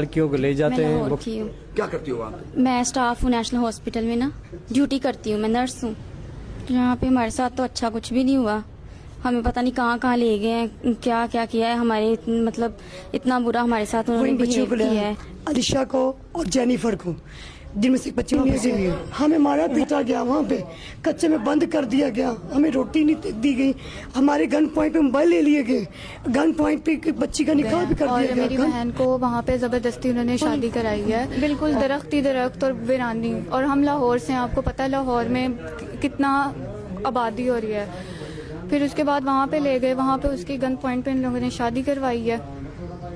लड़कियों को ले जाते हैं। लाहौर की हूँ। क्या करती हो वहाँ पे? मैं स्टाफ हूँ नेशनल हॉस्पिटल में ना, ड्यूटी करती हूँ, मैं नर्स हूँ। यहाँ पे हमारे साथ तो अच्छा कुछ भी नहीं हुआ, हमें पता नहीं कहाँ कहाँ ले गए हैं, क्या क्या किया है हमारे, मतलब इतना बुरा हमारे साथ उन्होंने इन बच्चियों को बिहेव किया लिया है। अलिशा को और जेनिफर को, जिनमें से बच्चे हमें मारा पीटा गया, वहाँ पे कच्चे में बंद कर दिया गया, हमें रोटी नहीं दी गई, हमारे गन पॉइंट पे मोबाइल ले लिए गए, गन पॉइंट पे बच्ची का निकाह भी कर दिया और गया। मेरी बहन को वहाँ पे जबरदस्ती उन्होंने शादी कराई है, बिल्कुल दरख्त ही दरख्त और वीरानी। और हम लाहौर से हैं, आपको पता है लाहौर में कितना आबादी हो रही है। फिर उसके बाद वहाँ पे ले गए, वहाँ पे उसकी गन पॉइंट पे इन लोगों ने शादी करवाई है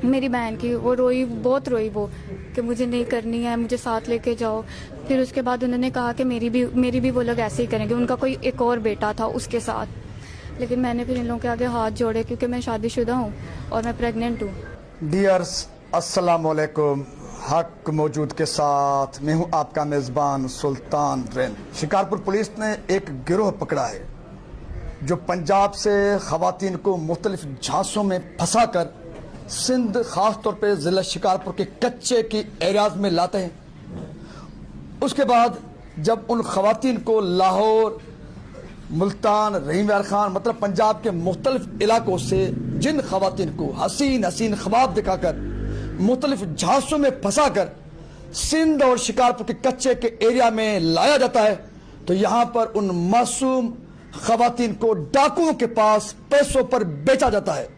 मेरी बहन की। वो रोई, बहुत रोई वो, कि मुझे नहीं करनी है, मुझे साथ लेके जाओ। फिर उसके बाद उन्होंने कहा कि मेरी भी वो लोग ऐसे ही करेंगे। उनका कोई एक और बेटा था उसके साथ, लेकिन मैंने फिर इन लोगों के आगे हाथ जोड़े क्योंकि मैं शादीशुदा हूँ और मैं प्रेग्नेंट हूँ। डियर्स, अस्सलाम वालेकुम। हक मौजूद के साथ मैं हूँ आपका मेज़बान सुल्तान रेन। शिकारपुर पुलिस ने एक गिरोह पकड़ा है जो पंजाब से खवातीन को मुख्तलिफ झांसों में फंसा कर सिंध, खास तौर पे जिला शिकारपुर के कच्चे की एरियाज में लाते हैं। उसके बाद जब उन खवातीन को लाहौर, मुल्तान, रहीम यार खान, मतलब पंजाब के मुख्तलिफ इलाकों से जिन खवातीन को हसीन हसीन ख्वाब दिखाकर मुख्तलिफ झांसों में फंसा कर सिंध और शिकारपुर के कच्चे के एरिया में लाया जाता है, तो यहाँ पर उन मासूम खवातीन को डाकुओं के पास पैसों पर बेचा जाता है।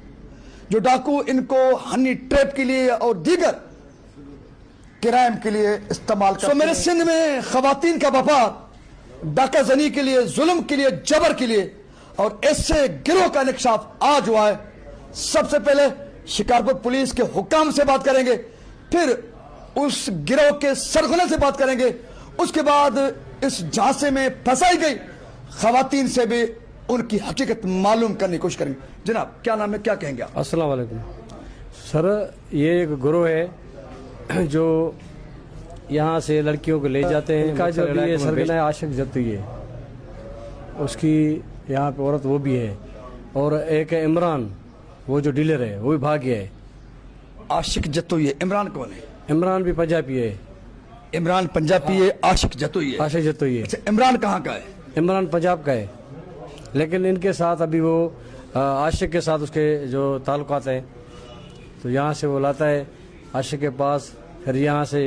जो डाकू इनको हनी ट्रैप के लिए और दीगर क्राइम के लिए इस्तेमाल करते हैं। मेरे सिंध में खवातीन का व्यापार डाका जनी के लिए, जुल्म के लिए, जबर के लिए और ऐसे गिरोह का इंकशाफ आज हुआ है। सबसे पहले शिकारपुर पुलिस के हुक्म से बात करेंगे, फिर उस गिरोह के सरगना से बात करेंगे, उसके बाद इस झांसे में फंसाई गई खवातीन से भी उनकी हकीकत मालूम करने की कोशिश करेंगे। जनाब, क्या नाम है, क्या कहेंगे आप? अस्सलाम वालेकुम सर, ये एक गिरोह है जो यहाँ से लड़कियों को ले जाते हैं। इनका जो भी ये सरगना है आशिक जतोई है, उसकी यहाँ पे औरत वो भी है, और एक है इमरान, वो जो डीलर है वो भी भाग गया है। आशिक जतोई है, इमरान कौन है? इमरान भी पंजाबी है। इमरान पंजाबी है, आशिक जतोई है। आशिक जतोई है। अच्छा, इमरान कहाँ का है? इमरान पंजाब का है, लेकिन इनके साथ अभी वो आशिक के साथ उसके जो ताल्लुकात हैं, तो यहाँ से वो लाता है आशिक के पास, फिर यहाँ से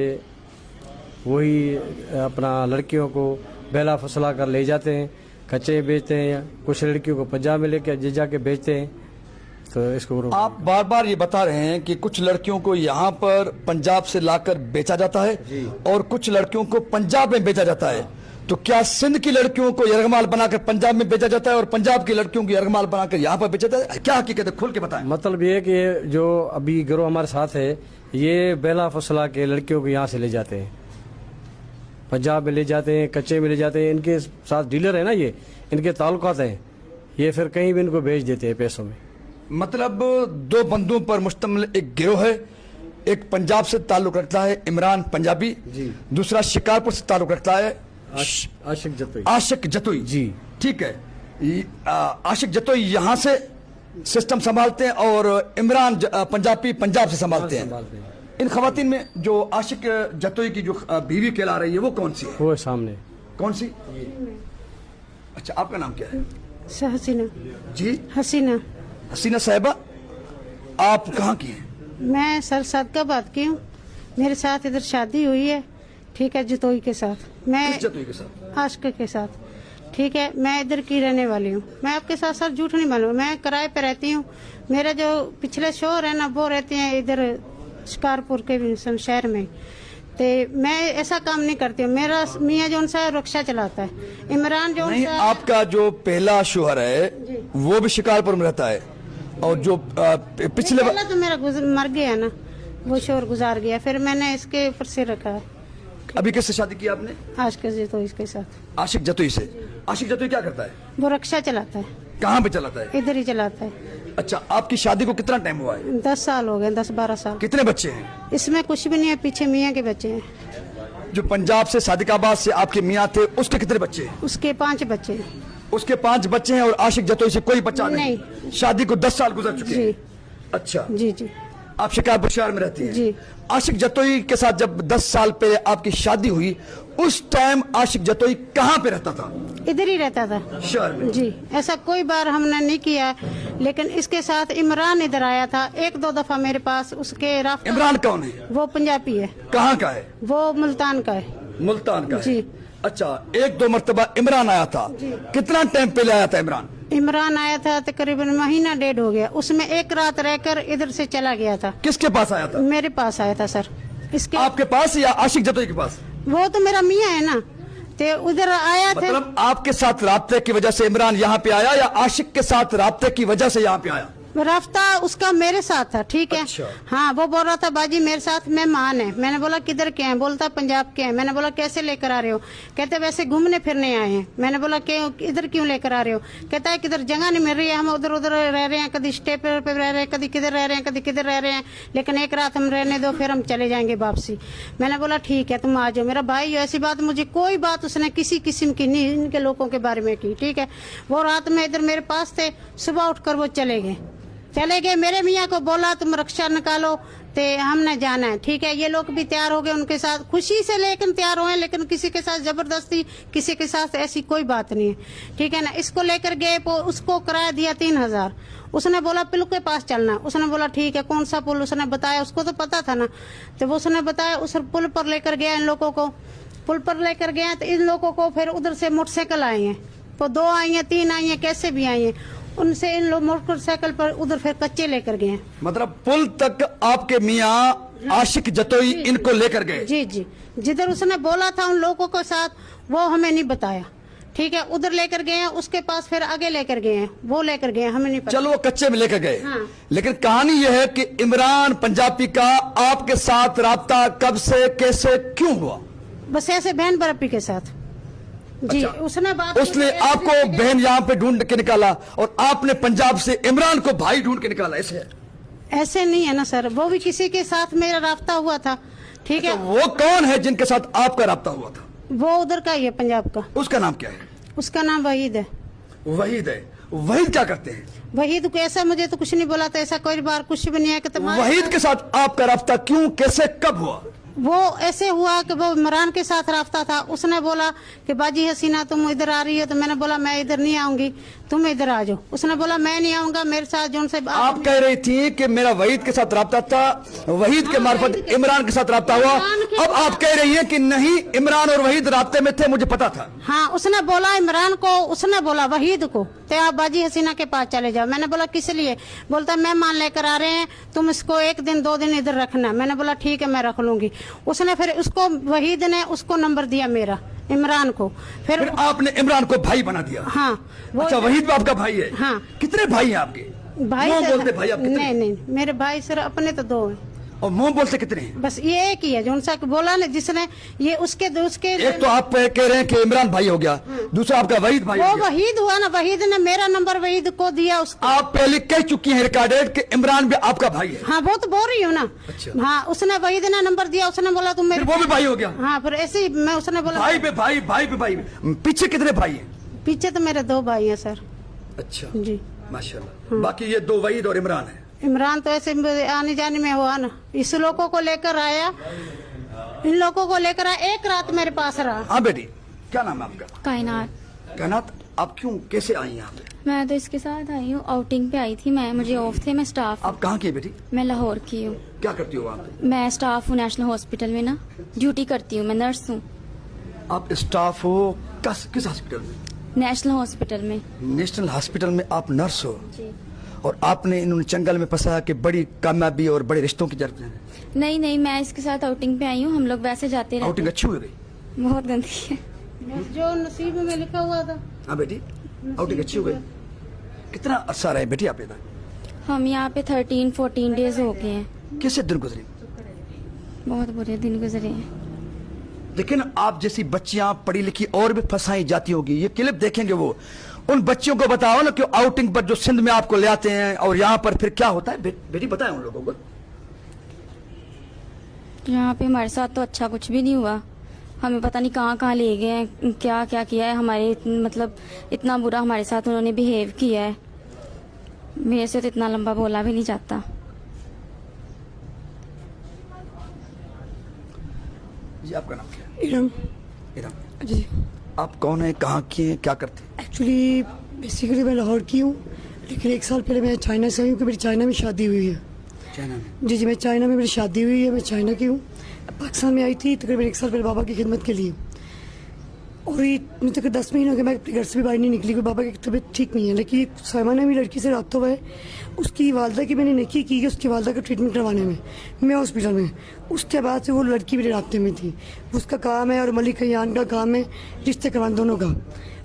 वही अपना लड़कियों को बेला फसला कर ले जाते हैं, कच्चे बेचते हैं, कुछ लड़कियों को पंजाब में लेके जाके बेचते हैं। तो इसको आप बार बार ये बता रहे हैं कि कुछ लड़कियों को यहाँ पर पंजाब से लाकर बेचा जाता है और कुछ लड़कियों को पंजाब में बेचा जाता है, तो क्या सिंध की लड़कियों को यरगमाल बनाकर पंजाब में बेचा जाता है और पंजाब की लड़कियों को यरगमाल बनाकर यहाँ पर बेचा जाता है? क्या हकीकत है, खोल के बताएं। मतलब ये कि जो अभी गिरोह हमारे साथ है, ये बेला फसला के लड़कियों को यहाँ से ले जाते हैं, पंजाब में ले जाते हैं, कच्चे में ले जाते हैं। इनके साथ डीलर है ना, ये इनके ताल्लुकात हैं, ये फिर कहीं भी इनको बेच देते हैं पैसों में। मतलब दो बंदों पर मुश्तमिल एक गिरोह है। एक पंजाब से ताल्लुक रखता है इमरान पंजाबी, दूसरा शिकारपुर से ताल्लुक रखता है आशिक जतोई। आशिक जतोई जी, ठीक है। आशिक जतोई यहाँ से सिस्टम संभालते हैं और इमरान पंजाबी पंजाब से संभालते हैं। इन खवातीन में जो आशिक जतोई की जो बीवी कहला रही है वो कौन सी है? वो सामने। कौन सी? अच्छा, आपका नाम क्या है? हसीना। जी, हसीना। हसीना साहिबा, आप कहाँ की हैं? मैं सर सदकाबाद की हूँ, मेरे साथ इधर शादी हुई है, ठीक है, जतोई के साथ। मैं किस जतोई के साथ? आशिक के साथ, ठीक है। मैं इधर की रहने वाली हूँ, मैं आपके साथ सर झूठ नहीं मानूँ, मैं किराए पे रहती हूँ। मेरे जो पिछले शोहर है ना, वो रहते हैं इधर शिकारपुर के शहर में, तो मैं ऐसा काम नहीं करती हूँ। मेरा मियाँ जो सा रिक्शा चलाता है, इमरान जो नहीं, आपका जो पहला शोहर है वो भी शिकारपुर में रहता है, और जो पिछले पहला तो मेरा मर गया ना, वो शोहर गुजार गया, फिर मैंने इसके ऊपर से रखा है। अभी किससे शादी की आपने? आशिक जतोई इसके साथ। आशिक जतोई से। आशिक जतोई क्या करता है? वो रिक्शा चलाता है। कहाँ पे चलाता है? इधर ही चलाता है। अच्छा, आपकी शादी को कितना टाइम हुआ है? 10 साल हो गए, 10-12 साल। कितने बच्चे हैं? इसमें कुछ भी नहीं है, पीछे मियाँ के बच्चे हैं। जो पंजाब से सादिकाबाद से आपके मियाँ थे, उसके कितने बच्चे हैं? उसके 5 बच्चे हैं। उसके 5 बच्चे हैं और आशिक जतोई से कोई बच्चा नहीं। शादी को 10 साल गुजर चुके हैं। जी अच्छा जी जी। आप शिकारपुर शहर में रहती हैं? जी। आशिक जतोई के साथ जब 10 साल पहले आपकी शादी हुई, उस टाइम आशिक जतोई कहाँ पे रहता था? इधर ही रहता था शहर में। जी। ऐसा कोई बार हमने नहीं किया, लेकिन इसके साथ इमरान इधर आया था 1-2 दफा मेरे पास। उसके राफ्ता, इमरान कौन है? वो पंजाबी है, कहाँ का है? वो मुल्तान का है। मुल्तान का है। जी। अच्छा, 1-2 मरतबा इमरान आया था। कितना टाइम पहले आया था इमरान? इमरान आया था तकरीबन महीना 1.5 हो गया। उसमें एक रात रहकर इधर से चला गया था। किसके पास आया था? मेरे पास आया था सर। इसके आपके पास या आशिक जतोई के पास? वो तो मेरा मियाँ है ना, ते उधर आया था। मतलब आपके साथ राब्ते की वजह से इमरान यहाँ पे आया या आशिक के साथ राब्ते की वजह से यहाँ पे आया? राफ्ता उसका मेरे साथ था, ठीक है। अच्छा। हाँ, वो बोल रहा था बाजी मेरे साथ मेहमान है। मैंने बोला किधर के हैं? बोलता पंजाब के हैं। मैंने बोला कैसे लेकर आ रहे हो? कहते वैसे घूमने फिरने आए हैं। मैंने बोला क्यों, इधर क्यों लेकर आ रहे हो? कहता है किधर जगह नहीं मिल रही है, हम उधर उधर रह रहे हैं, कभी स्टे पे रह रहे हैं, कभी किधर रह रहे हैं, कभी किधर रह रहे हैं, लेकिन एक रात हम रहने दो, फिर हम चले जाएंगे वापसी। मैंने बोला ठीक है तुम आ जाओ, मेरा भाई हो। ऐसी बात मुझे कोई बात उसने किसी किस्म की नहीं इनके लोगों के बारे में की, ठीक है। वो रात में इधर मेरे पास थे, सुबह उठकर वो चले गए। मेरे मियाँ को बोला तुम रक्षा निकालो, ते हमने जाना है, ठीक है। ये लोग भी तैयार हो गए, उनके साथ खुशी से लेकिन तैयार हुए, लेकिन किसी के साथ जबरदस्ती, किसी के साथ ऐसी कोई बात नहीं है, ठीक है ना। इसको लेकर गए, उसको किराया दिया 3000। उसने बोला पुल के पास चलना। उसने बोला ठीक है। कौन सा पुल? उसने बताया, उसको तो पता था ना, तो वो उसने बताया। उस पुल पर लेकर गया इन लोगों को, पुल पर लेकर गया तो इन लोगों को फिर उधर से मोटरसाइकिल आई है, तो 2 आई है, 3 आई है, कैसे भी आई है। उनसे इन लोग मोटरसाइकिल पर उधर फिर कच्चे लेकर गए। मतलब पुल तक आपके मियाँ आशिक जतोई इनको लेकर गए? जी जी। जिधर उसने बोला था उन लोगों के साथ, वो हमें नहीं बताया, ठीक है। उधर लेकर गए हैं, उसके पास फिर आगे लेकर गए हैं, वो लेकर गए हैं, हमें नहीं पता। चलो वो कच्चे में लेकर गए। हाँ। लेकिन कहानी यह है कि इमरान पंजाबी का आपके साथ राब्ता कब से, कैसे, क्यों हुआ? बस ऐसे बहन बरपी के साथ जी। अच्छा। उसने उसने आपको बहन यहाँ पे ढूंढ के निकाला और आपने पंजाब से इमरान को भाई ढूंढ के निकाला, ऐसे नहीं है ना सर। वो भी किसी के साथ मेरा राब्ता हुआ था, ठीक है। अच्छा, वो कौन है जिनके साथ आपका राब्ता हुआ था? वो उधर का ही है, पंजाब का। उसका नाम क्या है? उसका नाम वहीद है। वहीद है। वहीद क्या करते हैं? वहीद को ऐसा मुझे तो कुछ नहीं बोला था, ऐसा कोई बार कुछ भी नहीं है कि वहीद के साथ आपका राब्ता क्यों, कैसे, कब हुआ? वो ऐसे हुआ कि वो इमरान के साथ राफ्ता था। उसने बोला कि बाजी हसीना तुम इधर आ रही हो, तो मैंने बोला मैं इधर नहीं आऊंगी, तुम इधर आ जाओ। उसने बोला मैं नहीं आऊंगा, मेरे साथ जो उनसे आप कह रही थी कि मेरा वहीद के साथ राब्ता था, वहीद के मार्फत इमरान के साथ राब्ता हुआ। अब आप कह रही हैं कि नहीं, इमरान और वहीद राब्ते में थे, मुझे पता था। हाँ, उसने बोला इमरान को, उसने बोला वहीद को तो आप बाजी हसीना के पास चले जाओ। मैंने बोला किस लिए? बोलता मेहमान लेकर आ रहे हैं, तुम इसको 1 दिन 2 दिन इधर रखना। मैंने बोला ठीक है मैं रख लूंगी। उसने फिर उसको, वहीद ने उसको नंबर दिया मेरा, इमरान को। फिर आपने इमरान को भाई बना दिया? हाँ। अच्छा, वहीद भी आपका भाई है? हाँ। कितने भाई हैं आपके? भाई मुंह बोलते भाई आप कितने? नहीं, मेरे भाई सिर्फ अपने तो 2 हैं। और मुंह बोलते कितने हैं? बस ये एक ही है जो उनसा बोला ना, जिसने ये उसके एक तो आप कह रहे हैं कि इमरान भाई हो गया, दूसरा आपका वहीद भाई वो हो गया। वहीद हुआ ना, वहीद ने मेरा नंबर वहीद को दिया उसको। आप पहले कह चुकी हैं रिकॉर्डेड कि इमरान भी आपका भाई है। हाँ, वो तो बोल रही हूँ ना। अच्छा। हाँ, उसने वहीद ने नंबर दिया, उसने बोला तुम मेरे, वो भी भाई हो गया? हाँ, फिर ऐसे ही मैं, उसने बोला भाई पे भाई, भाई पे भाई। पीछे कितने भाई हैं? पीछे तो मेरे 2 भाई हैं सर। अच्छा जी, माशाल्लाह। बाकी ये 2 वहीद और इमरान है। इमरान तो ऐसे आने जाने में हुआ ना, इस लोगों को लेकर आया, इन लोगों को लेकर आया, एक रात मेरे पास रहा। हाँ बेटी, क्या नाम है आपका? कायनात। कायनात, आप क्यों, कैसे आई यहाँ पे? मैं तो इसके साथ आई हूँ, आउटिंग पे आई थी मैं, मुझे ऑफ थे, मैं स्टाफ। आप कहाँ की है बेटी? मैं लाहौर की हूँ। क्या करती हो वहाँ पे? मैं स्टाफ हूँ नेशनल हॉस्पिटल में ना, ड्यूटी करती हूँ, मैं नर्स हूँ। आप स्टाफ हो किस हॉस्पिटल में? नेशनल हॉस्पिटल में। नेशनल हॉस्पिटल में आप नर्स हो? जी। और आपने इन जंगल में फंसा कि बड़ी कामयाबी और बड़े रिश्तों की जरूरत है? नहीं, मैं इसके साथ आउटिंग पे आई हूँ, हम लोग वैसे जाते रहते। आउटिंग अच्छी हो गई? बहुत गंदी है। जो नसीब में लिखा हुआ था। हाँ बेटी, आउटिंग अच्छी हो गई। कितना अरसा रहे बेटी आप इधर? हम यहाँ पे 13-14 डेज हो गए हैं। कैसे दिन गुजरे? बहुत बुरे दिन गुजरे हैं। लेकिन आप जैसी बच्चियां पढ़ी लिखी और भी फंसाई जाती होगी, ये क्लिप देखेंगे वो, उन बच्चियों को बताओ ना कि आउटिंग पर जो सिंध में आपको ले आते हैं और यहाँ पर फिर क्या होता है, बेटी बताएं उन लोगों को। यहाँ पे हमारे साथ तो अच्छा कुछ भी नहीं हुआ, हमें पता नहीं कहाँ ले गए हैं, क्या क्या किया है हमारे, मतलब इतना बुरा हमारे साथ उन्होंने बिहेव किया है, मेरे से तो इतना लंबा बोला भी नहीं जाता। जी आपका नाम क्या है? इरम इरम, जी। आप कौन है, कहाँ की हैं, क्या करते हैं? एक्चुअली बेसिकली मैं लाहौर की हूँ, लेकिन 1 साल पहले मैं चाइना से आई हूँ कि मेरी चाइना में शादी हुई है। चाइना में? जी मैं चाइना में मेरी शादी हुई है, मैं चाइना की हूँ। पाकिस्तान में आई थी तकरीबन 1 साल पहले बाबा की खिदमत के लिए, और ये मुझे तक 10 महीने हो गए मैं अपने घर से भी बाहर नहीं निकली, क्योंकि बाबा की तबीयत ठीक नहीं है। लेकिन साइमा ने भी लड़की से रब्ता हुआ है, उसकी वालदा की मैंने नेकी की है उसकी वालदा का ट्रीटमेंट करवाने में, मैं हॉस्पिटल में। उसके बाद से वो लड़की मेरे रास्ते में थी, उसका काम है और मलिक यान का काम है रिश्ते करवाने दोनों का।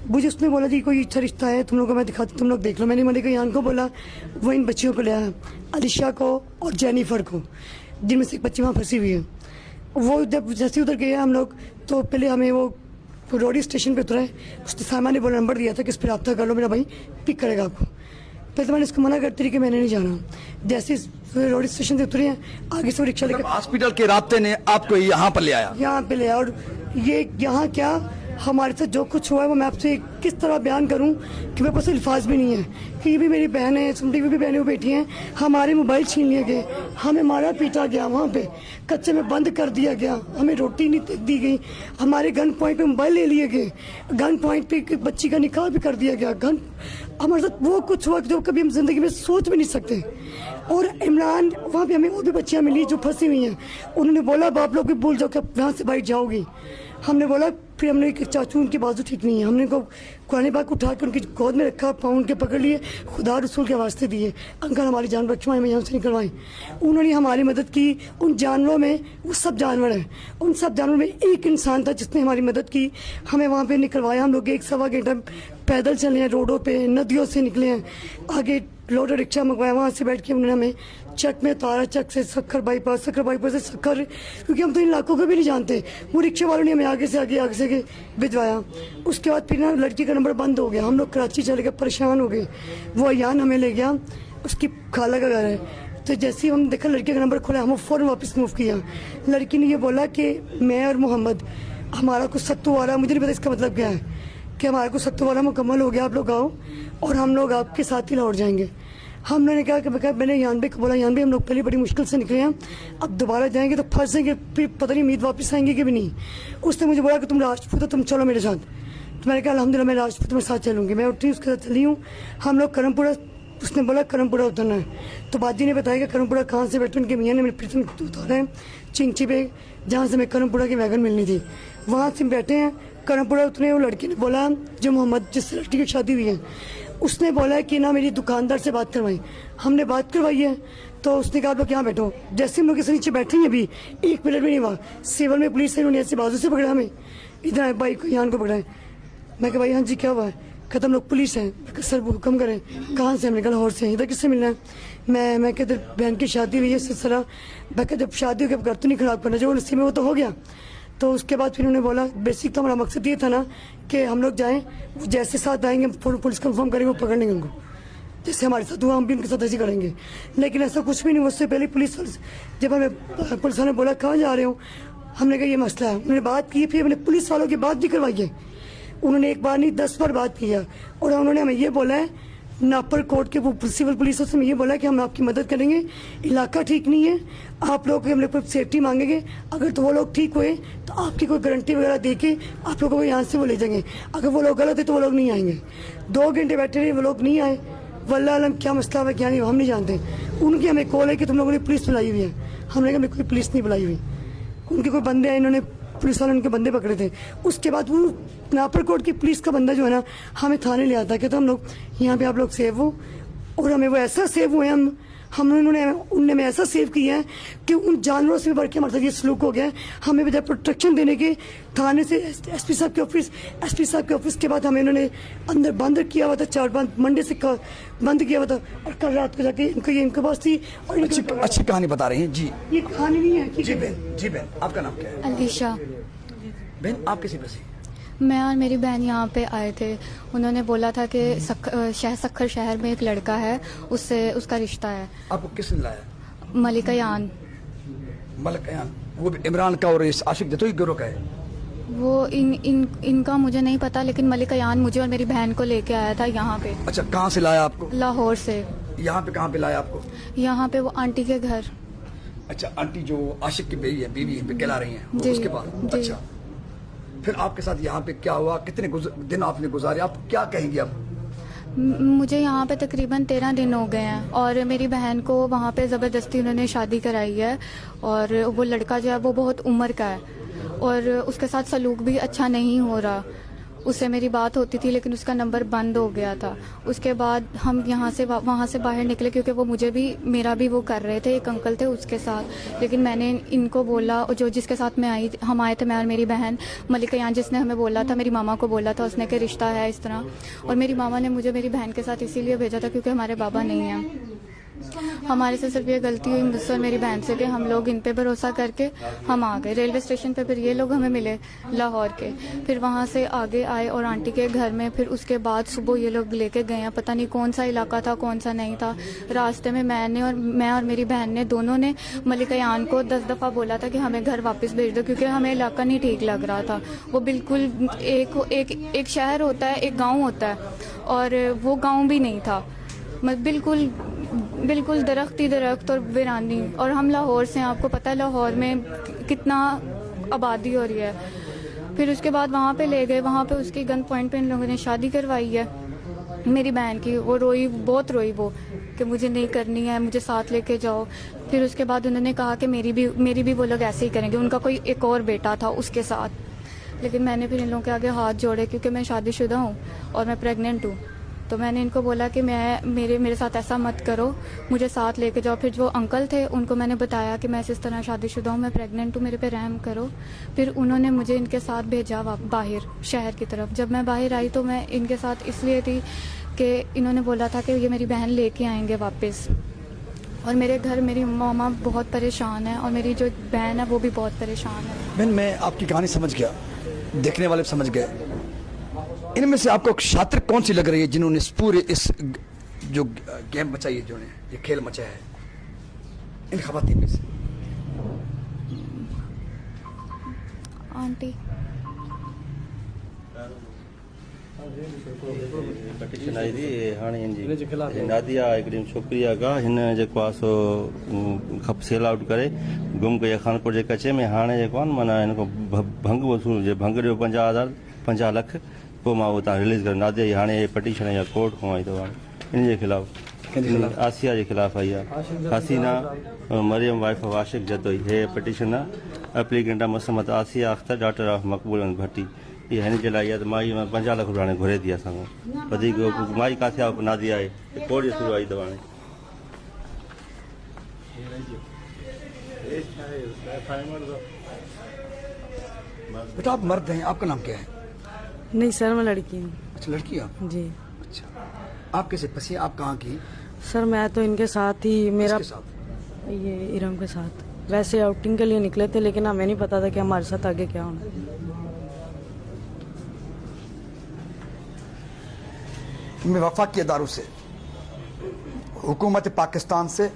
मुझे उसने बोला जी कोई अच्छा रिश्ता है तुम लोग को मैं दिखाती, तुम लोग देख लो। मैंने मलिक यान को बोला, वो इन बच्चियों को ले आया, अलिशा को और जेनिफर को, जिनमें से एक बच्ची वहाँ फंसी हुई है। वो जब जैसे उधर गए हम लोग, तो पहले हमें वो रोडी स्टेशन पे उतरा है, उसने सामान ने बोला नंबर दिया था कि इस पर रब्ता कर लो, मेरा भाई पिक करेगा आपको। पहले तो मैंने इसको मना करती रही कि मैंने नहीं जाना। जैसे रोडी स्टेशन से उतरे हैं, आगे से वो रिक्शा लेकर हॉस्पिटल के रास्ते ने आपको यहाँ पर ले आया? यहाँ पे ले आया। और ये यहाँ क्या हमारे साथ जो कुछ हुआ है वो मैं आपसे किस तरह बयान करूं कि मेरे पास अल्फाज भी नहीं है। कि ये भी मेरी बहन है, सुनती हुई भी बहनें वो बैठी हैं, हमारे मोबाइल छीन लिए गए, हमें मारा पीटा गया, वहाँ पे कच्चे में बंद कर दिया गया, हमें रोटी नहीं दी गई, हमारे गन पॉइंट पे मोबाइल ले लिए गए, गन पॉइंट पे एक बच्ची का निकाह भी कर दिया गया। गन हमारे साथ वो कुछ हुआ जो कभी हम जिंदगी में सोच भी नहीं सकते। और इमरान वहाँ पे हमें और भी बच्चियाँ मिली जो फंसी हुई हैं, उन्होंने बोला बाप लोग भी भूल जाओ कि यहाँ से बाहर जाओगी। हमने बोला, फिर हमने एक चाचू उनकी बाजू ठीक नहीं है, हमने को कुरान पाक उठा के उनकी गोद में रखा, पाँव उनके पकड़ लिए, खुदा रसूल के वास्ते दिए, अंकल हमारी जान बचवाएं, मैं यहाँ से निकलवाएं। उन्होंने हमारी मदद की। उन जानवरों में वो सब जानवर हैं, उन सब जानवरों में एक इंसान था जिसने हमारी मदद की, हमें वहाँ पे निकलवाया। हम लोग 1-1.25 घंटा पैदल चले हैं, रोडों पे नदियों से निकले हैं, आगे लोटो रिक्शा मंगवाया, वहाँ से बैठ के उन्होंने हमें चक में तारा, चक से सक्खर बाईपास से सक्खर, क्योंकि हम तो इन इलाकों को भी नहीं जानते, वो रिक्शा वालों ने हमें आगे से आगे भिजवाया। उसके बाद फिर ना लड़की का नंबर बंद हो गया, हम लोग कराची चले गए, परेशान हो गए। वो अयान हमें ले गया, उसकी खाला का घर है, तो जैसे ही हम देखा लड़के का नंबर खोला, हम फ़ौरन वापस मूव किया। लड़की ने ये बोला कि मैं और मोहम्मद हमारा कुछ सत्तू वाला, मुझे नहीं पता इसका मतलब क्या है, कि हमारा कुछ सत्तू वाला मुकम्मल हो गया, आप लोग आओ और हम लोग आपके साथ ही लाहौर जाएंगे। हमने कहा कि मैंने यान भाई को बोला, यान भाई हम लोग पहले बड़ी मुश्किल से निकले हैं, अब दोबारा जाएंगे तो फंसेंगे, फिर पता नहीं उम्मीद वापस आएंगे कि भी नहीं। उसने मुझे बोला कि तुम राजपूत हो, तुम चलो मेरे साथ। तो मैंने कहा अल्हम्दुलिल्लाह मैं राजपूत मेरे साथ चलूँगी। मैं उठी, उसके साथ चली हूँ। हम लोग करमपुरा, उसने बोला करमपुरा उतरना है, तो बाजी ने बताया कि करमपुरा कहाँ से बैठे, उनके मियाँ ने मेरे फिर उतारा है चिंची पे, जहाँ से मैं करमपुरा की वैगन मिलनी थी, वहाँ से बैठे हैं। करमपुरा उतरे, वो लड़की ने बोला जो मोहम्मद जिससे लड़की की शादी हुई है, उसने बोला कि ना मेरी दुकानदार से बात करवाई। हमने बात करवाई है, तो उसने कहा आप लोग यहाँ बैठो। जैसे हम लोग इस नीचे बैठे हैं, अभी 1 मिनट भी नहीं हुआ, सिविल में पुलिस से उन्होंने ऐसे बाजू से पकड़ा हमें, इधर आए भाई को, यहाँ को पकड़ा है। मैं कहा भाई हाँ जी क्या हुआ है? कहता हम लोग पुलिस हैं। सर वो हुक्म करें। कहाँ से? हमने कहा लाहौर से। इधर किससे मिलना है? मैं कहते बहन की शादी हुई है सिलसिला। मैं कहा जब शादी हो गई घर तो नहीं खराब करना, जो नसीब में वो तो हो गया। तो उसके बाद फिर उन्होंने बोला बेसिक तो हमारा मकसद ये था ना कि हम लोग जाएं, जैसे साथ आएंगे पुलिस कंफर्म करेंगे, वो पकड़ लेंगे उनको, जैसे हमारे साथ हुआ हम भी उनके साथ ऐसे करेंगे। लेकिन ऐसा कुछ भी नहीं। उससे पहले पुलिस, जब हमें पुलिस वाले ने बोला कहाँ जा रहे हो, हमने कहा ये मसला है। उन्होंने बात की, फिर हमने पुलिस वालों की बात भी करवाई है। उन्होंने 1 बार नहीं 10 बार बात की है, और उन्होंने हमें ये बोला है, नापर कोर्ट के वो सिविल पुलिस से ये बोला कि हम आपकी मदद करेंगे, इलाका ठीक नहीं है, आप लोग हम लोग सेफ्टी मांगेंगे, अगर तो वो लोग ठीक हुए तो आपकी कोई गारंटी वगैरह दे के आप लोगों को यहाँ से वो ले जाएंगे, अगर वो लोग गलत है तो वो लोग नहीं आएंगे। 2 घंटे बैठे रहे, वो लोग नहीं आए। वल्लाह आलम क्या मसला है क्या नहीं हम नहीं जानते। उनकी हमें कॉल है कि तुम लोगों ने पुलिस बुलाई हुई है। हमने कहा कोई पुलिस नहीं बुलाई हुई। उनके कोई बंदे आए, इन्होंने पुलिस वाले उनके बंदे पकड़े थे। उसके बाद वो नापरकोट की पुलिस का बंदा जो है ना हमें थाने ले आता कि तो हम लोग यहाँ पे आप लोग सेव हो, और हमें वो ऐसा सेव हुए उन्होंने हमें ऐसा सेव किया है कि उन जानवरों से भी बढ़ के हमारे साथ ये सलूक हो गया है। हमें बजाय प्रोटेक्शन देने के थाने से एसपी साहब के ऑफिस के बाद हमें इन्होंने अंदर बंद किया हुआ था, 4 मंडे से बंद किया हुआ था, और कल रात को जाके इनके पास थी। और अच्छी कहानी बता रही हैं जी। ये कहानी नहीं है। जी बहन आपका नाम क्या है? अलीशा। बहन आप किसी फंसी? मैं और मेरी बहन यहाँ पे आए थे। उन्होंने बोला था कि सक्खर शहर में एक लड़का है, उससे उसका रिश्ता है। आपको किसने लाया? मलिक यान। वो भी इमरान का और इस आशिक जतोई गिरोह का है? वो इनका मुझे नहीं पता, लेकिन मलिक यान मुझे और मेरी बहन को लेके आया था यहाँ पे। अच्छा, कहाँ से लाया आपको? लाहौर से। यहाँ पे कहाँ पे लाया आपको? यहाँ पे वो आंटी के घर। अच्छा, आंटी जो आशिक की बीवी पे कहला रही हैं, वो जी, उसके बाद जी। अच्छा, फिर आपके साथ यहाँ पे क्या हुआ, कितने दिन आपने गुजारे, आप क्या कहेंगे अब? मुझे यहाँ पे तकरीबन 13 दिन हो गए हैं और मेरी बहन को वहाँ पे ज़बरदस्ती उन्होंने शादी कराई है और वो लड़का जो है वो बहुत उम्र का है और उसके साथ सलूक भी अच्छा नहीं हो रहा। उससे मेरी बात होती थी लेकिन उसका नंबर बंद हो गया था। उसके बाद हम वहाँ से बाहर निकले क्योंकि वो मुझे भी मेरा भी वो कर रहे थे, एक अंकल थे उसके साथ। लेकिन मैंने इनको बोला, जो जिसके साथ मैं आई, हम आए थे मैं और मेरी बहन मलिका यान, जिसने हमें बोला था, मेरी मामा को बोला था उसने कि रिश्ता है इस तरह। और मेरी मामा ने मुझे मेरी बहन के साथ इसीलिए भेजा था क्योंकि हमारे बाबा नहीं हैं। हमारे से सिर्फ ये गलती हुई मुझसे और मेरी बहन से कि हम लोग इन पे भरोसा करके हम आ गए रेलवे स्टेशन पे। फिर ये लोग हमें मिले लाहौर के, फिर वहाँ से आगे आए और आंटी के घर में। फिर उसके बाद सुबह ये लोग लेके गए हैं, पता नहीं कौन सा इलाका था कौन सा नहीं था। रास्ते में मैं और मेरी बहन ने दोनों ने मलिका यान को 10 दफ़ा बोला था कि हमें घर वापस भेज दो क्योंकि हमें इलाका नहीं ठीक लग रहा था। वो बिल्कुल एक शहर होता है, एक गाँव होता है और वो गाँव भी नहीं था, बिल्कुल दरख्त ही दरख्त और वीरानी। और हम लाहौर से हैं, आपको पता है लाहौर में कितना आबादी हो रही है। फिर उसके बाद वहाँ पे ले गए, वहाँ पे उसकी गन पॉइंट पे इन लोगों ने शादी करवाई है मेरी बहन की। वो रोई, बहुत रोई वो, कि मुझे नहीं करनी है, मुझे साथ लेके जाओ। फिर उसके बाद उन्होंने कहा कि मेरी भी वो लोग ऐसे ही करेंगे। उनका कोई एक और बेटा था उसके साथ। लेकिन मैंने फिर इन लोगों के आगे हाथ जोड़े क्योंकि मैं शादीशुदा हूँ और मैं प्रेग्नेंट हूँ। तो मैंने इनको बोला कि मेरे साथ ऐसा मत करो, मुझे साथ लेके जाओ। फिर जो अंकल थे उनको मैंने बताया कि मैं इस तरह शादीशुदा हूँ, मैं प्रेग्नेंट हूँ, मेरे पे रहम करो। फिर उन्होंने मुझे इनके साथ भेजा बाहर शहर की तरफ। जब मैं बाहर आई तो मैं इनके साथ इसलिए थी कि इन्होंने बोला था कि ये मेरी बहन लेके आएंगे वापस। और मेरे घर मेरी मामा बहुत परेशान है और मेरी जो बहन है वो भी बहुत परेशान है। बहन, मैं आपकी कहानी समझ गया, देखने वाले समझ गए। इनमें से आपको शातिर कौन सी लग रही है जिन्होंने इस जो गेम मचाई है, जो ये खेल मचाया है, इन खवातीन में से? आंटी पटिशन आई थी हाणे हिन नादिया हिकिड़ी छोकिरी आहे का हिन जेको आहे सो सेल आउट करे गुम कई आहे खानपुर जे कचे में। हाणे जेको आहे न माना हिन खां भंग वसूल हुजे, भंग ॾियो 50 लख, पोइ मां उहो तव्हां रिलीज़ करे। नादिया जी हाणे पटिशन आई आहे कोर्ट खां आई अथव, इन जे ख़िलाफ़ आसिया जे ख़िलाफ़ आई आहे। हसीना मरियम वाइफ ऑफ आशिक जदोई, हे पटिशन आहे। एप्लीकेंट आहे मुसम्मत आसिया अख्तर, डॉटर ऑफ मकबूल भट्टी। ये हिन जे लाइ आहे त माई 50 लख रुपया हाणे घुरे थी असां खां वधीक। माई किथे आहे नादिया आहे, कोर्ट जे थ्रू आई अथव हाणे। बेटा, आप मर्द हैं, आपका नाम क्या है? नहीं सर, मैं लड़की हूँ। अच्छा, लड़की आप? जी। अच्छा, आप कैसे फंसी? आप कहाँ की? सर मैं तो इनके साथ ही, मेरा किसके साथ? ये इरम के साथ वैसे आउटिंग के लिए निकले थे, लेकिन हमें नहीं पता था कि हमारे साथ आगे क्या होना। मैं वफाकी अदारों से, हुकूमत पाकिस्तान से,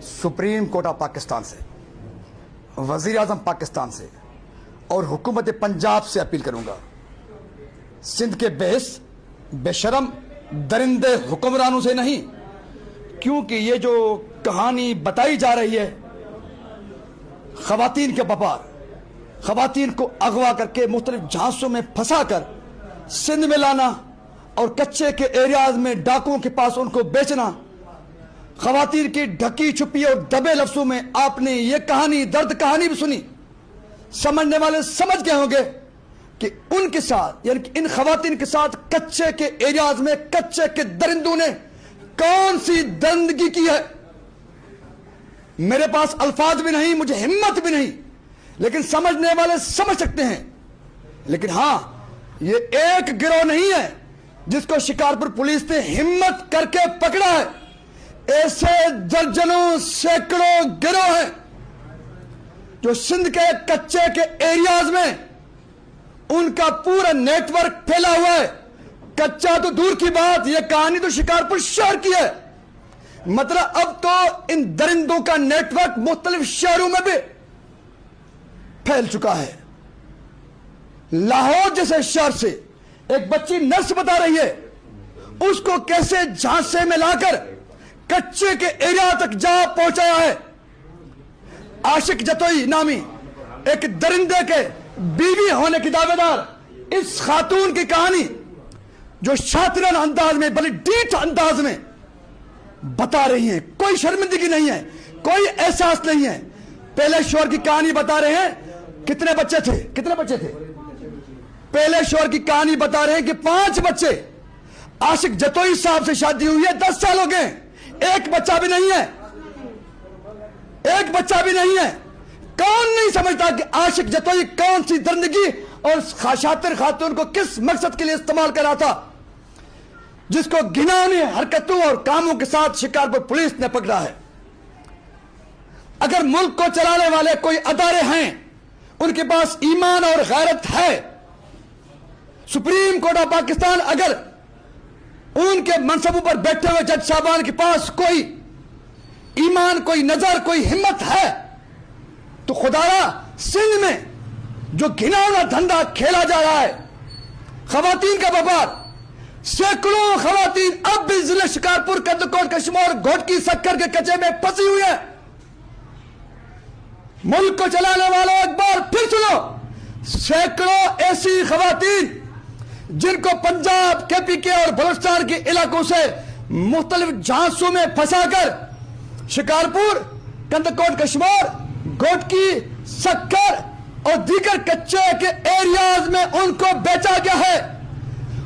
सुप्रीम कोर्ट ऑफ पाकिस्तान से, वजीर आजम पाकिस्तान से और हुकूमत पंजाब से अपील करूंगा, सिंध के बेशरम दरिंदे हुक्मरानों से नहीं, क्योंकि ये जो कहानी बताई जा रही है खवातीन के व्यापार, खवातीन को अगवा करके मुख्तलिफ झांसों में फंसा कर सिंध में लाना और कच्चे के एरियाज में डाकुओं के पास उनको बेचना, खवातीन की ढकी छुपी और दबे लफ्जों में आपने ये कहानी, दर्द कहानी भी सुनी। समझने वाले समझ गए होंगे कि उनके साथ, यानी कि इन खवातीन के साथ कच्चे के एरियाज में कच्चे के दरिंदों ने कौन सी दरिंदगी की है। मेरे पास अल्फाज भी नहीं, मुझे हिम्मत भी नहीं, लेकिन समझने वाले समझ सकते हैं। लेकिन हां, ये एक गिरोह नहीं है जिसको शिकारपुर पुलिस ने हिम्मत करके पकड़ा है। ऐसे दर्जनों सैकड़ों गिरोह हैं जो सिंध के कच्चे के एरियाज में उनका पूरा नेटवर्क फैला हुआ है। कच्चा तो दूर की बात, यह कहानी तो शिकारपुर शहर की है। मतलब अब तो इन दरिंदों का नेटवर्क मुख्तलिफ शहरों में भी फैल चुका है। लाहौर जैसे शहर से एक बच्ची नर्स बता रही है, उसको कैसे झांसे में लाकर कच्चे के एरिया तक जा पहुंचाया है। आशिक जतोई नामी एक दरिंदे के बीवी होने की दावेदार इस खातून की कहानी जो शातिरन अंदाज में, बड़ी डीठ अंदाज में बता रही हैं, कोई शर्मिंदगी नहीं है, कोई एहसास नहीं है। पहले शोर की कहानी बता रहे हैं, कितने बच्चे थे? पहले शोर की कहानी बता रहे हैं कि 5 बच्चे। आशिक जतोई साहब से शादी हुई है, 10 साल हो गए, एक बच्चा भी नहीं है। कौन नहीं समझता कि आशिक जतोई कौन सी दरिंदगी और शातिर खातून को किस मकसद के लिए इस्तेमाल कर रहा था, जिसको घिनौनी हरकतों और कामों के साथ शिकारपुर पुलिस ने पकड़ा है। अगर मुल्क को चलाने वाले कोई अदारे हैं, उनके पास ईमान और गैरत है, सुप्रीम कोर्ट ऑफ पाकिस्तान अगर उनके मनसबों पर बैठे हुए जज साहबान के पास कोई ईमान, कोई नजर, कोई हिम्मत है, तो खुदारा सिंध में जो घिनौना धंधा खेला जा रहा है, खवातीन का व्यापार, सैकड़ों खवातीन अब भी जिले शिकारपुर, कंदकोट, कश्मीर, घोटकी, सक्कर के कच्चे में फंसी हुई है। मुल्क को चलाने वालों, एक बार फिर सुनो, सैकड़ों ऐसी खवातीन जिनको पंजाब, केपीके और बलूचिस्तान के इलाकों से मुख्तलिफ झांसों में फंसाकर शिकारपुर, कंदकोट, कश्मीर, घोटकी, सक्कर और दीगर कच्चे के एरियाज में उनको बेचा गया है।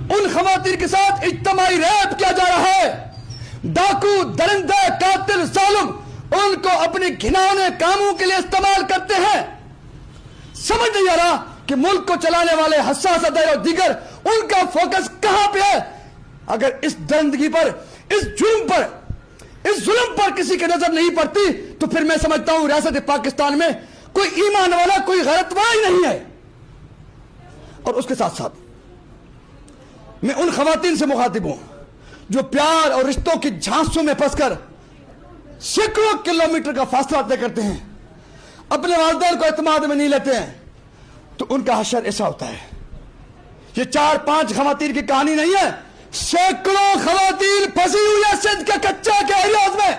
उन खवातीन के साथ इज्तिमाई रेप किया जा रहा है। डाकू, दरिंदे, कातिल, जालिम उनको अपने घिनौने कामों के लिए इस्तेमाल करते हैं। समझ नहीं आ रहा कि मुल्क को चलाने वाले हसास अदारे और दीगर, उनका फोकस कहां पे है। अगर इस दरिंदगी पर, इस जुल्म पर किसी की नजर नहीं पड़ती, तो फिर मैं समझता हूं रियासत पाकिस्तान में कोई ईमान वाला, कोई गैरत वाला ही नहीं है। और उसके साथ साथ मैं उन खवातीन से मुखातिब हूं जो प्यार और रिश्तों की झांसों में फंसकर सैकड़ों किलोमीटर का फासला तय करते हैं, अपने वालिदैन को एतमाद में नहीं लेते हैं, तो उनका हशर ऐसा होता है। ये 4-5 खवातीन की कहानी नहीं है, सैकड़ों खवातीन फंसी हुई है सिंध के कच्चे के एरियाज में।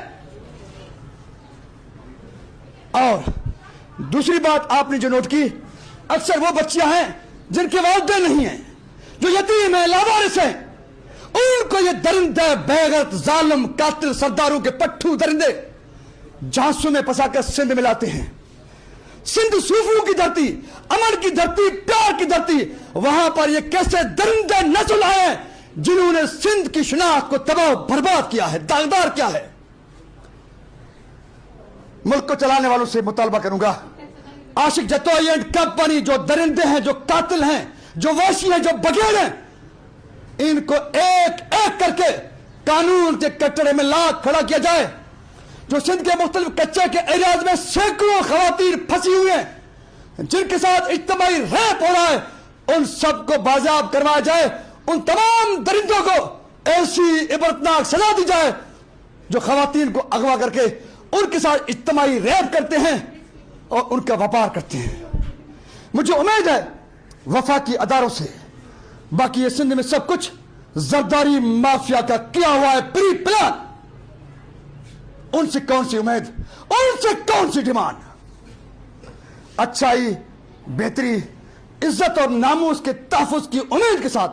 और दूसरी बात आपने जो नोट की, अक्सर वो बच्चियां हैं जिनके वालिदैन नहीं हैं, जो यतीम है, लावारिस हैं, उनको ये दरिंदे, बेगैरत, जालिम, कातिल सरदारों के पट्टू दरिंदे झांसों में फंसाकर सिंध में लाते हैं। सिंध सूफियों की धरती, अमन की धरती, प्यार की धरती, वहां पर ये कैसे दरिंदे नस्ल आए जिन्होंने सिंध की शनाख्त को तबाह बर्बाद किया है, दागदार किया है। मुल्क को चलाने वालों से मुतालबा करूंगा, आशिक जतोई एंड कंपनी जो दरिंदे हैं, जो कातिल हैं, जो वाशी हैं, जो बगैर हैं, इनको एक एक करके कानून के कटड़े में ला खड़ा किया जाए। जो सिंध के मुख्तलिफ कच्चे के एरियाज में सैकड़ों खवातीन फंसी हुई हैं, जिनके साथ इज्तिमाई रेप हो रहा है, उन सबको बाजियाब करवाया जाए। उन तमाम दरिंदों को ऐसी इबरतनाक सजा दी जाए जो खवातीन को अगवा करके उनके साथ इज्तिमाई रेप करते हैं और उनका व्यापार करते हैं। मुझे उम्मीद है वफाकी अदारों से, बाकी ये सिंध में सब कुछ जरदारी माफिया का किया हुआ है प्री प्लान। उनसे कौन सी उम्मीद, उनसे कौन सी डिमांड? अच्छाई, बेहतरी, इज्जत और नामूस के तहफ्फुज की उम्मीद के साथ